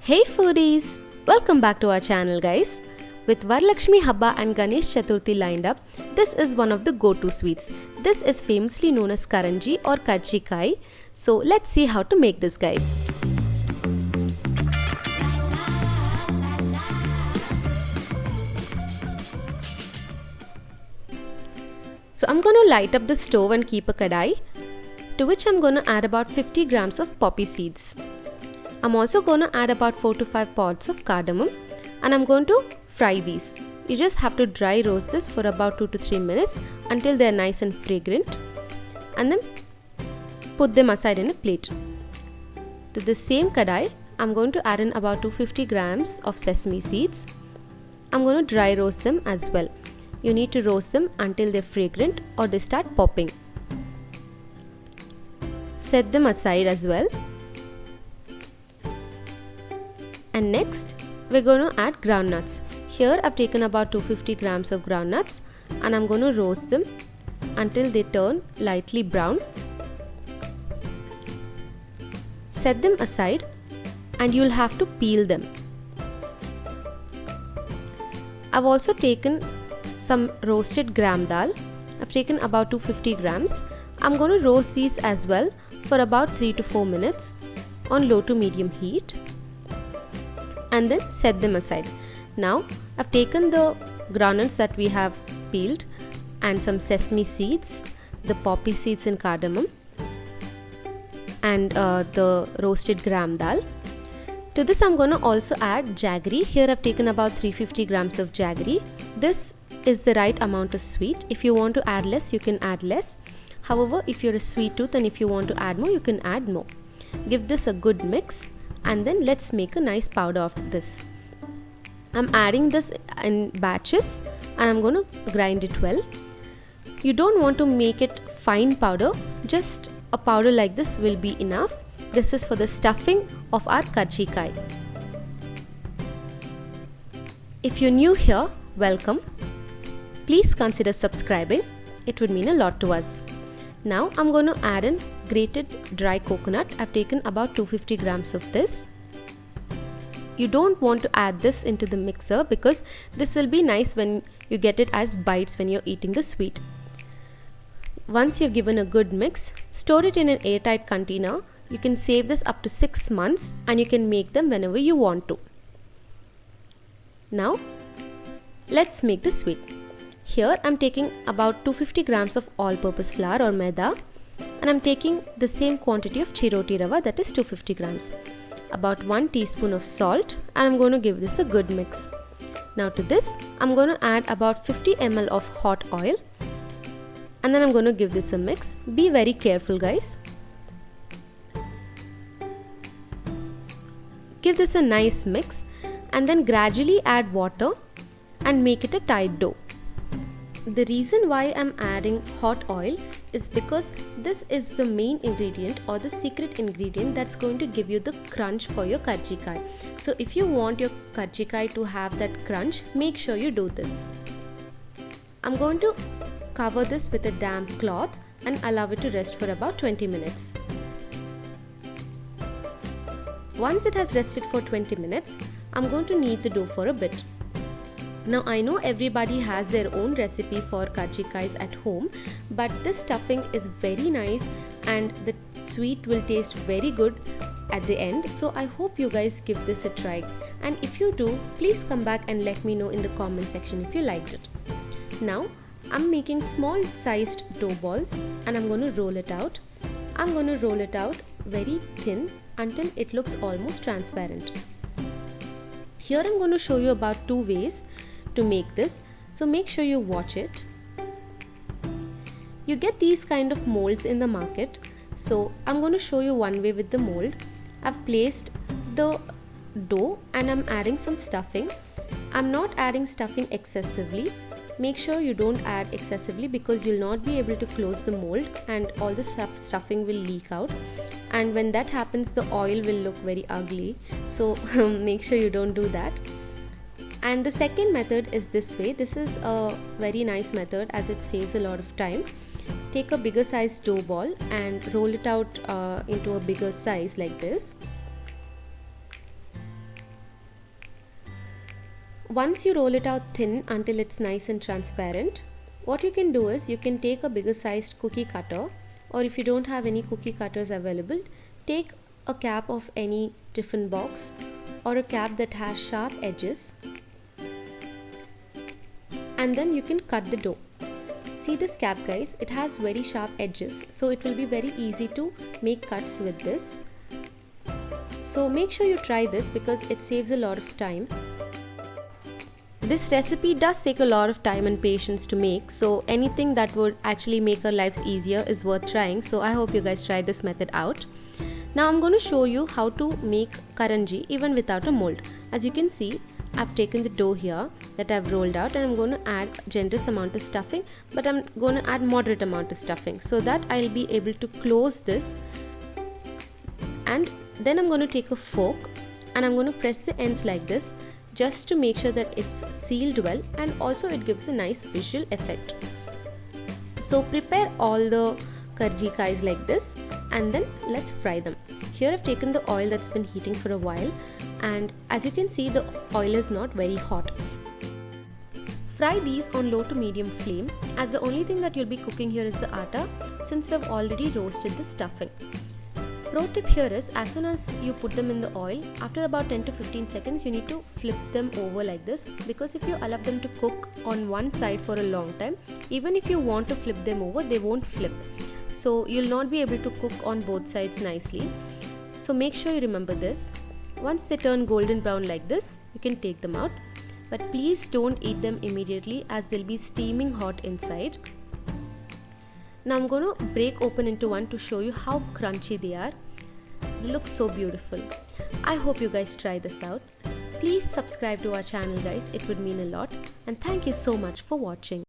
Hey foodies! Welcome back to our channel guys. With Varalakshmi Habba and Ganesh Chaturthi lined up, this is one of the go-to sweets. This is famously known as Karanji or Karjikai. So let's see how to make this guys. So I'm going to light up the stove and keep a kadai, to which I'm going to add about 50 grams of poppy seeds. I'm also going to add about 4 to 5 pods of cardamom, and I'm going to fry these. You just have to dry roast this for about 2 to 3 minutes until they're nice and fragrant, and then put them aside in a plate. To the same kadai, I'm going to add in about 250 grams of sesame seeds. I'm going to dry roast them as well. You need to roast them until they're fragrant or they start popping. Set them aside as well. And next, we're going to add groundnuts. Here I've taken about 250 grams of groundnuts and I'm going to roast them until they turn lightly brown. Set them aside and you'll have to peel them. I've also taken some roasted gram dal. I've taken about 250 grams. I'm going to roast these as well for about 3 to 4 minutes on low to medium heat, and then set them aside. Now I've taken the groundnuts that we have peeled and some sesame seeds, the poppy seeds and cardamom, and the roasted gram dal. To this I'm going to also add jaggery. Here I've taken about 350 grams of jaggery. This is the right amount of sweet. If you want to add less, you can add less. However, if you're a sweet tooth and if you want to add more, you can add more. Give this a good mix and then let's make a nice powder of this. I'm adding this in batches and I'm going to grind it well. You don't want to make it fine powder, just a powder like this will be enough. This is for the stuffing of our karjikai. If you're new here, welcome. Please consider subscribing. It would mean a lot to us. Now I'm going to add in grated dry coconut. I've taken about 250 grams of this. You don't want to add this into the mixer because this will be nice when you get it as bites when you're eating the sweet. Once you've given a good mix, store it in an airtight container. You can save this up to 6 months and you can make them whenever you want to. Now let's make the sweet. Here I'm taking about 250 grams of all-purpose flour or maida, and I'm taking the same quantity of chiroti rava, that is 250 grams. About 1 teaspoon of salt, and I'm going to give this a good mix. Now to this I'm going to add about 50 ml of hot oil, and then I'm going to give this a mix. Be very careful guys. Give this a nice mix and then gradually add water and make it a tight dough. The reason why I'm adding hot oil is because this is the main ingredient or the secret ingredient that's going to give you the crunch for your karjikai. So if you want your karjikai to have that crunch, make sure you do this. I'm going to cover this with a damp cloth and allow it to rest for about 20 minutes. Once it has rested for 20 minutes, I'm going to knead the dough for a bit. Now I know everybody has their own recipe for karjikais at home, but this stuffing is very nice and the sweet will taste very good at the end. So I hope you guys give this a try, and if you do, please come back and let me know in the comment section if you liked it. Now I'm making small sized dough balls and I'm going to roll it out. I'm going to roll it out very thin until it looks almost transparent. Here I'm going to show you about 2 ways to make this, so make sure you watch it. You get these kind of molds in the market, so I'm going to show you one way with the mold. I've placed the dough and I'm adding some stuffing. I'm not adding stuffing excessively. Make sure you don't add excessively because you'll not be able to close the mold and all the stuffing will leak out, and when that happens the oil will look very ugly, so make sure you don't do that. And the second method is this way. This is a very nice method as it saves a lot of time. Take a bigger size dough ball and roll it out into a bigger size like this. Once you roll it out thin until it's nice and transparent, what you can do is you can take a bigger sized cookie cutter, or if you don't have any cookie cutters available, take a cap of any tiffin box or a cap that has sharp edges, and then you can cut the dough. See this cap guys, it has very sharp edges, so it will be very easy to make cuts with this. So make sure you try this because it saves a lot of time. This recipe does take a lot of time and patience to make, so anything that would actually make our lives easier is worth trying. So I hope you guys try this method out. Now I'm going to show you how to make karanji even without a mold. As you can see, I've taken the dough here that I've rolled out, and I'm going to add generous amount of stuffing, but I'm going to add moderate amount of stuffing so that I'll be able to close this. And then I'm going to take a fork and I'm going to press the ends like this just to make sure that it's sealed well, and also it gives a nice visual effect. So prepare all the karjikais like this and then let's fry them. Here I've taken the oil that's been heating for a while, and as you can see the oil is not very hot. Fry these on low to medium flame, as the only thing that you'll be cooking here is the atta, since we've already roasted the stuffing. Pro tip here is, as soon as you put them in the oil, after about 10 to 15 seconds you need to flip them over like this, because if you allow them to cook on one side for a long time, even if you want to flip them over, they won't flip. So you'll not be able to cook on both sides nicely. So make sure you remember this. Once they turn golden brown like this, you can take them out. But please don't eat them immediately, as they'll be steaming hot inside. Now I'm going to break open into one to show you how crunchy they are. They look so beautiful. I hope you guys try this out. Please subscribe to our channel guys, it would mean a lot. And thank you so much for watching.